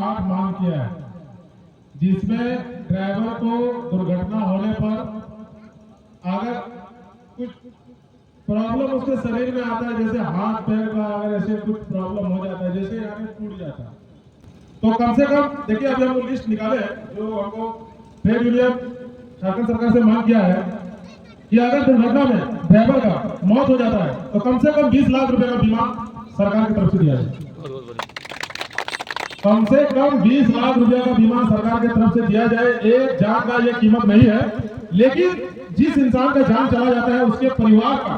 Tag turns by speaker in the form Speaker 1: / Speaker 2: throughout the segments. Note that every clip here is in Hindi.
Speaker 1: 8 मांग किया है, जिसमें ड्राइवर को दुर्घटना होने पर अगर कुछ प्रॉब्लम उसके शरीर में आता है, जैसे हाथ पैर का अगर ऐसे कुछ प्रॉब्लम हो जाता है, जैसे आगे टूट जाता है, तो कम से कम देखिए अभी हमको लिस्ट निकाले जो हमको ट्रेड यूनियन झारखंड सरकार से मांग किया है कि अगर दुर्घटना में ड्राइवर का मौत हो जाता है तो कम से कम 20 लाख रुपए का बीमा सरकार की तरफ से दिया जाए। कम से कम 20 लाख रुपए का बीमा सरकार की तरफ से दिया जाए। एक जान का ये कीमत नहीं है, लेकिन जिस इंसान का जान चला जाता है उसके परिवार का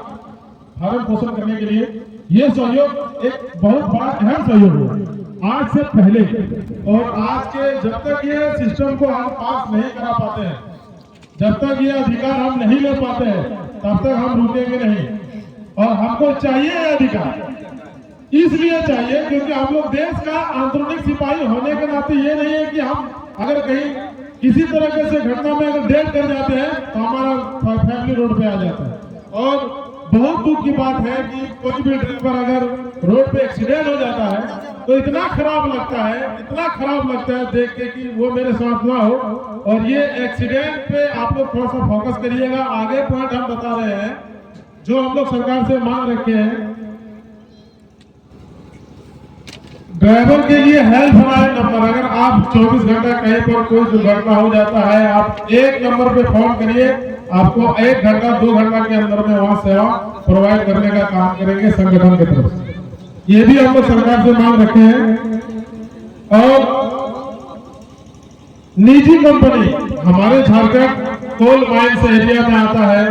Speaker 1: भरण पोषण करने के लिए ये सहयोग एक बहुत बड़ा अहम सहयोग है। आज से पहले और आज के जब तक ये सिस्टम को हम पास नहीं करा पाते हैं, जब तक ये अधिकार हम नहीं ले पाते हैं, तब तक हम रुकेंगे नहीं। और हमको चाहिए ये अधिकार, इसलिए चाहिए क्योंकि हम लोग देश का आंतरिक सिपाही होने के नाते ये नहीं है कि हम अगर कहीं किसी तरह से घटना में अगर डेथ कर जाते हैं तो हमारा फैमिली रोड पे आ जाता है। और बहुत दुख की बात है कि कोई भी ड्राइवर अगर रोड पे एक्सीडेंट हो जाता है तो इतना खराब लगता है देख के कि वो मेरे साथ ना हो। और ये एक्सीडेंट पे आप लोग थोड़ा सा फोकस करिएगा। आगे पॉइंट हम बता रहे हैं जो हम लोग सरकार से मांग रखे हैं, ड्राइवर के लिए हेल्पलाइन नंबर, अगर आप 24 घंटा कहीं पर कोई दुर्घटना हो जाता है, आप एक नंबर पे फोन करिए, आपको 1 घंटा 2 घंटा के अंदर में वहां सेवा प्रोवाइड करने का काम करेंगे संगठन की तरफ से। ये भी हम लोग सरकार से मांग रखे हैं। और निजी कंपनी हमारे झारखंड कोल माइंस एरिया में आता है,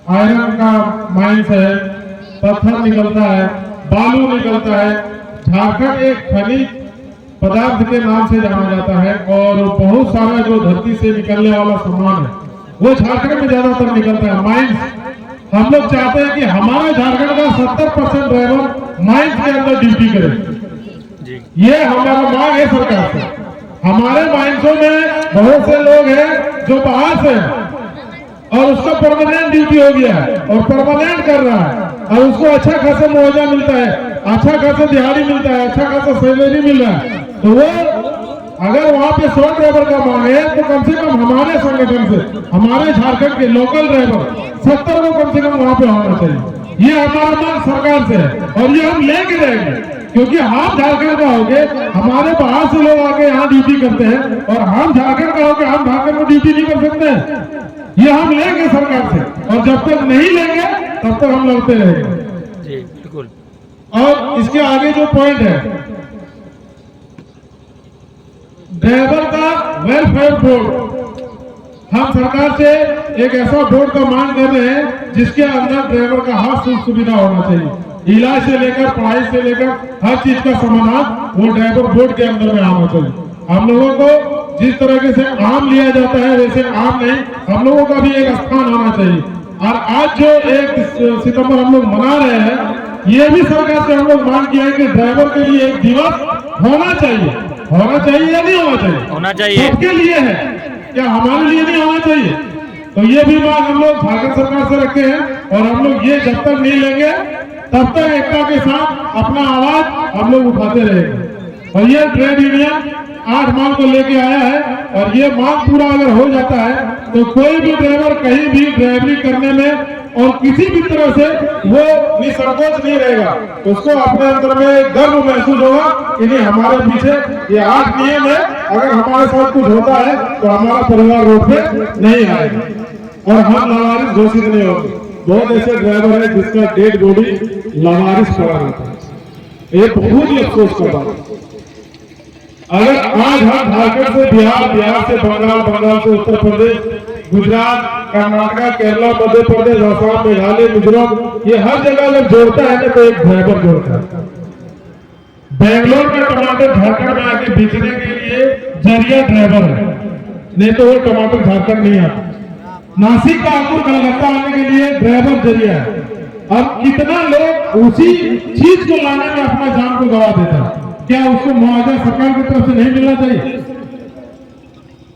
Speaker 1: आयरन का माइंस है, पत्थर निकलता है, बालू निकलता है। झारखंड एक खनिज पदार्थ के नाम से जाना जाता है और बहुत सारा जो धरती से निकलने वाला सामान है वो झारखंड में ज्यादातर निकलता है। माइंस हम लोग चाहते हैं कि हमारा झारखंड का 70% ड्राइवर माइंस के अंदर ड्यूटी करे। ये हमारा मांग है सरकार से। हमारे माइंसों में बहुत से लोग हैं जो बाहर से और उसका परमानेंट ड्यूटी हो गया है और परमानेंट कर रहा है और उसको अच्छा खासा मुआवजा मिलता है, अच्छा खासा दिहाड़ी मिलता है, अच्छा खासा सैलरी मिल रहा है। तो वो अगर वहाँ पे 100 ड्राइवर का मांग है तो कम से कम हमारे संगठन से, हमारे झारखंड के लोकल ड्राइवर 70 को कम से कम वहाँ पे होना चाहिए। ये हमारा मांग सरकार से है और ये हम लेके रहेंगे क्योंकि हम झारखंड का होंगे, हमारे बाहर से लोग आके यहाँ ड्यूटी करते हैं और हम झारखंड का होंगे, हम झारखंड में ड्यूटी नहीं कर सकते हैं। ये हम लेंगे सरकार से और जब तक नहीं लेंगे तब तक हम लड़ते रहेंगे।
Speaker 2: जी बिल्कुल।
Speaker 1: और इसके आगे जो पॉइंट है, ड्राइवर का वेलफेयर बोर्ड, हम सरकार से एक ऐसा बोर्ड का मांग कर रहे हैं जिसके अंदर ड्राइवर का हर सुविधा होना चाहिए। इलाज से लेकर पढ़ाई से लेकर हर चीज का समाधान वो ड्राइवर बोर्ड के अंदर में आना चाहिए। हम लोगों को जिस तरीके से आम लिया जाता है वैसे आम नहीं, हम लोगों का भी एक स्थान होना चाहिए। और आज जो 1 सितंबर हम लोग मना रहे हैं, ये भी सरकार से हम लोग मांग किया है कि ड्राइवर के लिए एक दिवस होना चाहिए। होना चाहिए या नहीं होना चाहिए?
Speaker 2: होना चाहिए।
Speaker 1: सबके लिए है, क्या हमारे लिए नहीं होना चाहिए? तो ये भी मांग हम लोग झारखंड सरकार से रखे हैं और हम लोग ये जब तक नहीं लेंगे तब तक एकता के साथ अपना आवाज हम लोग उठाते रहेंगे। और ये ट्रेड यूनियन 8 मांग को लेके आया है और ये मांग पूरा अगर हो जाता है तो कोई भी ड्राइवर कहीं भी ड्राइवरी करने में और किसी भी तरह से वो निसंकोच नहीं रहेगा, उसको अपने अंदर में गर्व महसूस होगा कि नहीं हमारे पीछे ये 8 नियम है, अगर हमारे साथ कुछ होता है तो हमारा परिवार रोड पे नहीं आएगा और हम लावारिस घोषित नहीं होंगे। बहुत ऐसे ड्राइवर है जिसका डेड बॉडी लावारिस पड़ा रहता है। ये बहुत ही अफसोस का बात है। अगर आज हम झारखंड से बिहार, बिहार से बंगाल, बंगाल से उत्तर प्रदेश, गुजरात, कर्नाटक, केरला, मध्य प्रदेश, असम, मेघालय, मिजोरम, ये हर जगह अगर जोड़ता है तो एक ड्राइवर जोड़ता है। बेंगलोर में टमाटर झारखंड में आके बेचने के लिए जरिया ड्राइवर है, नहीं तो वो टमाटर झारखंड नहीं आता। नासिक का अंकुर कलकत्ता आने के लिए ड्राइवर जरिया है। अब कितना लोग उसी चीज को लाने में अपना जान को गवा देता है, क्या उसको मुआवजा सरकार की तरफ से नहीं मिलना चाहिए?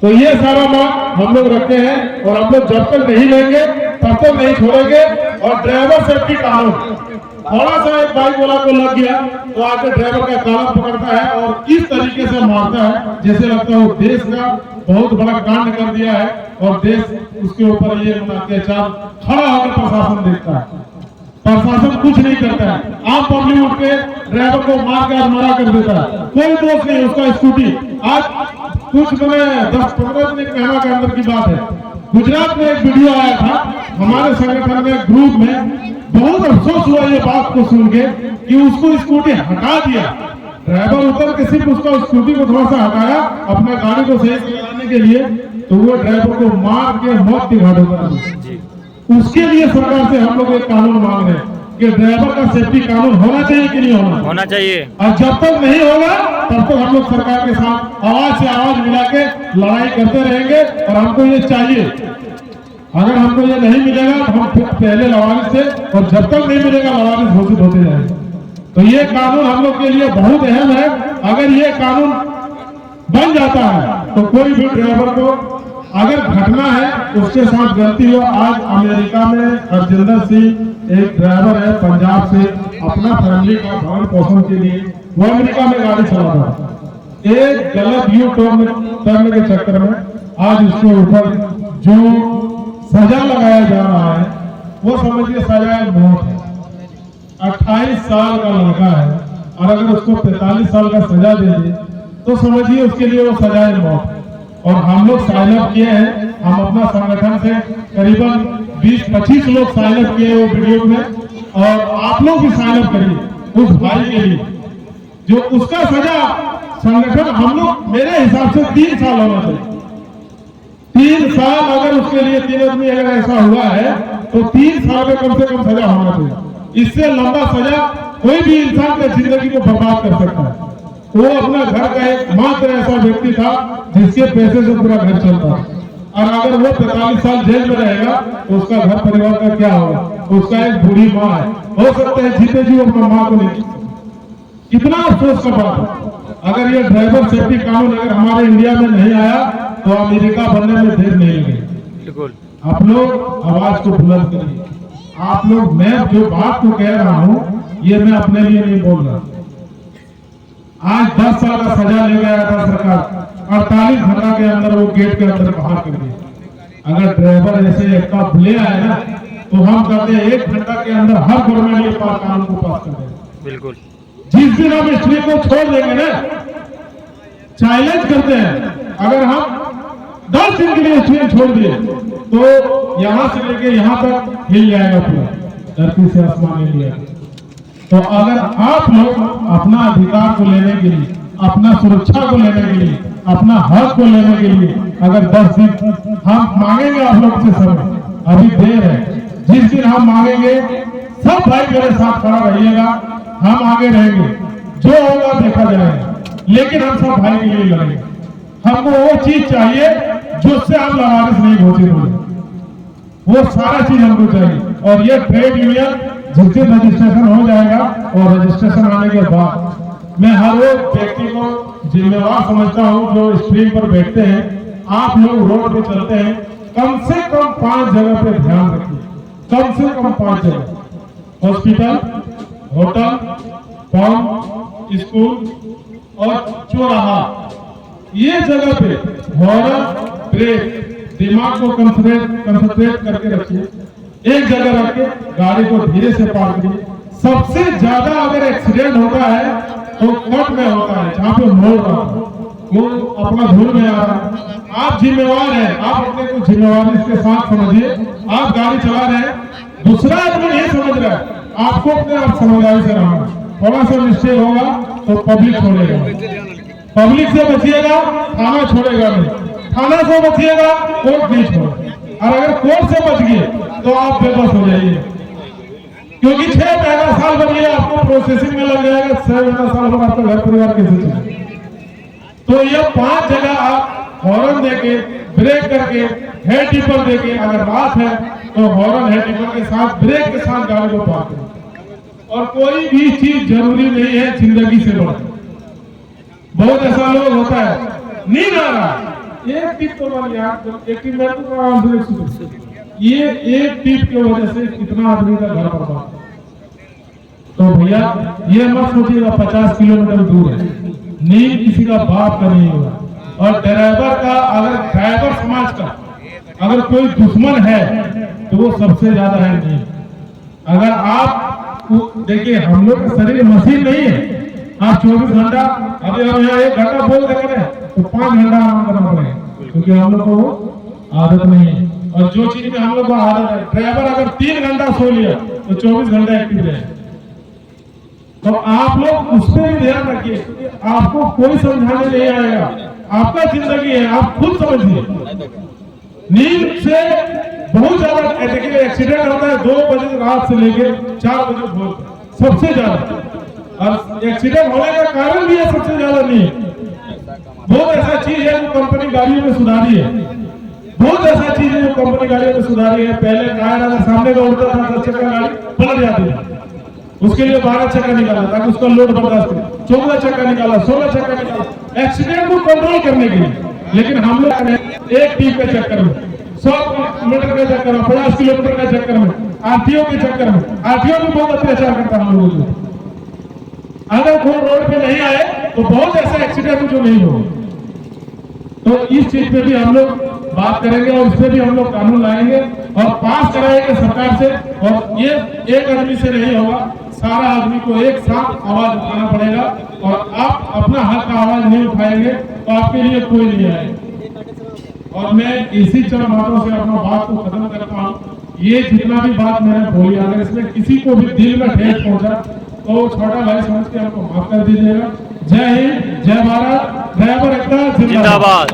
Speaker 1: तो ये सारा मांग हम लोग रखते हैं और हम लोग जब तक नहीं लेंगे तब तक नहीं छोड़ेंगे। और ड्राइवर सेफ्टी कानून थोड़ा सा एक बाइक वाला को लग गया तो आके ड्राइवर का कॉलर पकड़ता है और इस तरीके से मारता है जैसे लगता है वो देश का बहुत बड़ा कांड कर दिया है और देश उसके ऊपर ये अत्याचार खड़ा होकर प्रशासन देखता है। प्रशासन कुछ नहीं करता है। आम पब्लिक उठ के ड्राइवर को मार के मारा कर देता है, कोई दोष नहीं। उसका स्कूटी आज कुछ मैंने 10-15 दिन महीना के अंदर की बात है, गुजरात में एक वीडियो आया था हमारे संगठन में ग्रुप में। बहुत अफसोस हुआ ये बात को सुन के कि उसको स्कूटी हटा दिया। ड्राइवर उतर के सिर्फ उसका स्कूटी को थोड़ा सा हटाया अपना गाड़ी को सही चलाने के लिए, तो वो ड्राइवर को मार के मौत की घाट उतार दी। उसके लिए सरकार से हम लोग एक कानून मांग रहे हैं कि ड्राइवर का सेफ्टी कानून होना चाहिए कि नहीं होना चाहिए। और जब तक नहीं होगा तब तक हम लोग सरकार के साथ आवाज से आवाज मिला के लड़ाई करते रहेंगे। और हमको ये चाहिए, अगर हमको ये नहीं मिलेगा तो हम पहले लवारिस थे और जब तक नहीं मिलेगा लवारिस घोषित होते जाएंगे। तो ये कानून हम लोग के लिए बहुत अहम है। अगर ये कानून बन जाता है तो कोई भी ड्राइवर को अगर घटना है उसके साथ गलती हो। आज अमेरिका में हरजिंदर सिंह एक ड्राइवर है पंजाब से, अपना फैमिली का भरण पोषण के लिए वो अमेरिका में गाड़ी चला रहा है। एक गलत यू टर्न के चक्कर में आज उसके ऊपर जो सजा लगाया जा रहा है वो समझिए सजा मौत है। 28 साल का लड़का है और अगर उसको 45 साल का सजा दे दे तो समझिए उसके लिए वो सजा मौत है। और हम लोग साइन अप किए हैं, हम अपना संगठन से करीबन 20-25 लोग साइन अप किए वो वीडियो में। और आप लोग भी साइन अप करिए उस भाई के लिए जो उसका सजा संगठन हम लोग मेरे हिसाब से 3 साल होना चाहिए। 3 साल अगर उसके लिए 3 आदमी अगर ऐसा हुआ है तो 3 साल में कम से कम सजा होना चाहिए। इससे लंबा सजा कोई भी इंसान की जिंदगी को बर्बाद कर सकता है। वो अपना घर का एक मात्र ऐसा व्यक्ति था जिसके पैसे से पूरा घर चलता है और अगर वो 45 साल जेल में रहेगा तो उसका घर परिवार का क्या होगा। उसका एक बूढ़ी माँ है, हो सकता है जीते जी अपना माँ को नहीं। कितना अफसोस का बात है। अगर ये ड्राइवर सेफ्टी कानून अगर हमारे इंडिया में नहीं आया तो अमेरिका बनने में देर नहीं लगेगी। आप लोग आवाज को बुलंद करिए। आप लोग, मैं जो बात को कह रहा हूँ ये मैं अपने लिए नहीं बोल रहा। आज 10 साल का सजा ले गया था सरकार, 48 घंटा के अंदर वो गेट के अंदर बाहर कर दिया। अगर ड्राइवर ऐसे एक ले आए ना तो हम कहते हैं 1 घंटा के अंदर हर गवर्नमेंट ये कानून को पास कर देगा। बिल्कुल जिस दिन हम स्त्री को छोड़ देंगे ना, चैलेंज करते हैं, अगर हम 10 दिन के लिए स्त्री छोड़ दिए तो यहाँ से लेके यहाँ तक हिल जाएगा पूरा, धरती से आसमान हिल जाएगा। तो अगर आप लोग अपना अधिकार को लेने के लिए, अपना सुरक्षा को लेने के लिए, अपना हक को लेने के लिए अगर 10 दिन हम मांगेंगे आप लोग से समय, अभी देर है। जिस दिन हम मांगेंगे सब भाई मेरे साथ खड़ा रहिएगा, हम आगे रहेंगे, जो होगा देखा जाएगा, लेकिन हम सब भाई के लिए लड़ेंगे। हमको वो चीज चाहिए जिससे हम लवारिस नहीं घोषित हो, वो सारा चीज हमको चाहिए। और ये ट्रेड यूनियन जिस दिन रजिस्ट्रेशन हो जाएगा और रजिस्ट्रेशन आने के बाद मैं हर एक व्यक्ति को जिम्मेवार समझता हूँ जो स्क्रीन पर बैठते हैं। आप लोग रोड पे चलते हैं, कम से कम 5 जगह पे ध्यान रखिए, कम से कम 5 जगह, हॉस्पिटल, होटल, पंप, स्कूल और चौराहा, ये जगह पे हॉर्न, ब्रेक, दिमाग को कंसंट्रेट करके रखिए। एक जगह रख के गाड़ी को धीरे से पार करिए। सबसे ज्यादा अगर एक्सीडेंट होता है तो कट में होता है, जहाँ पे मोड़ रहा है, वो अपना धुन में आ रहा है। आप जिम्मेवार हैं, आप अपने को जिम्मेवारी के साथ समझिए। आप गाड़ी चला रहे हैं, दूसरा आदमी नहीं समझ रहा है, आपको अपने आप समझदारी से रहना। थोड़ा सा मिस्टेक होगा तो पब्लिक छोड़ेगा, पब्लिक से बचिएगा, थाना छोड़ेगा नहीं, थाना से बचिएगा, कोर्ट नहीं छोड़ेगा। और अगर कोर्ट से बच गए तो आप बेबस हो जाइए, क्योंकि 6 महीना साल बन गया, आपको प्रोसेसिंग में लग जाएगा। 6 महीना साल बाद आपका घर परिवार कैसे चलेगा। तो ये 5 जगह आप हॉर्न देके, ब्रेक करके, हेड टिपर देके, अगर रात है तो हॉर्न, हेड टिपर के साथ, ब्रेक के साथ गाड़ी को पार करें। और कोई भी चीज जरूरी नहीं है जिंदगी से बढ़। बहुत ऐसा लोग होता है, नींद आ रहा, एक टिप तो वाली एक टिप मेरे को आराम से, ये एक टिप की वजह से कितना आदमी का घर बर्बाद। तो भैया ये मत सोचिएगा 50 किलोमीटर दूर है, नींद किसी का बाप का नहीं होगा। और ड्राइवर का, अगर ड्राइवर समाज का अगर कोई दुश्मन है तो वो सबसे ज्यादा है नींद। अगर आप देखिए, हम लोग का शरीर मशीन नहीं है। आप 24 घंटा, अभी हम यहाँ 1 घंटा बोल देंगे तो 5 घंटा आराम करना पड़ेगा, क्योंकि हम लोग को वो आदत नहीं है। और जो चीज में हम लोग को आदत है, ड्राइवर अगर 3 घंटा सो लिया तो 24 घंटा एक्टिव रहे। तो आप लोग उस पर भी ध्यान रखिए, आपको कोई समझाने नहीं आएगा, आपका जिंदगी है, आप खुद समझिए। नींद से बहुत ज्यादा एक्सीडेंट होता है 2 बजे रात से लेके 4 बजे भोर, सबसे ज्यादा। और एक्सीडेंट होने का कारण भी है सबसे ज्यादा नींद। बहुत ऐसा चीज है जो कंपनी गाड़ियों में सुधारी है, बहुत ऐसा चीज है जो कंपनी गाड़ियों में सुधारी है। पहले टायर अगर सामने का उड़ता था 10 चक्का गाड़ी पलट जाती थी, उसके लिए 12 चक्का निकाला ताकि उसका लोड बर्दाश्त करे, 14 चक्का निकाला, 16 चक्का निकाला, एक्सीडेंट को कंट्रोल करने के लिए। लेकिन हम लोग एक टीप के चक्कर में, 100 किलोमीटर के चक्कर में, 50 किलोमीटर के चक्कर में, आरटीओ के चक्कर में, आरटीओ भी बहुत अत्याचार करता है हम लोगों को। अगर कोई रोड पे नहीं आए तो बहुत ऐसे एक्सीडेंट जो नहीं हो। तो इस चीज पे भी हम लोग बात करेंगे और इस पे भी हम लोग कानून लाएंगे और पास कराएंगे सरकार से। और ये एक आदमी से नहीं होगा, सारा आदमी को एक साथ आवाज उठाना पड़ेगा। और आप अपना हक का आवाज नहीं उठाएंगे तो आपके लिए कोई नहीं आएगा। और मैं इसी चंद बातों से अपना बात को खत्म करता हूँ। ये जितना भी बात मैंने बोली, अगर इसमें किसी को भी दिल में ठेस पहुंचा तो छोटा भाई समझ के हमको माफ कर दीजिएगा। जय हिंद, जय भारत, ड्राइवर एकता जिंदाबाद।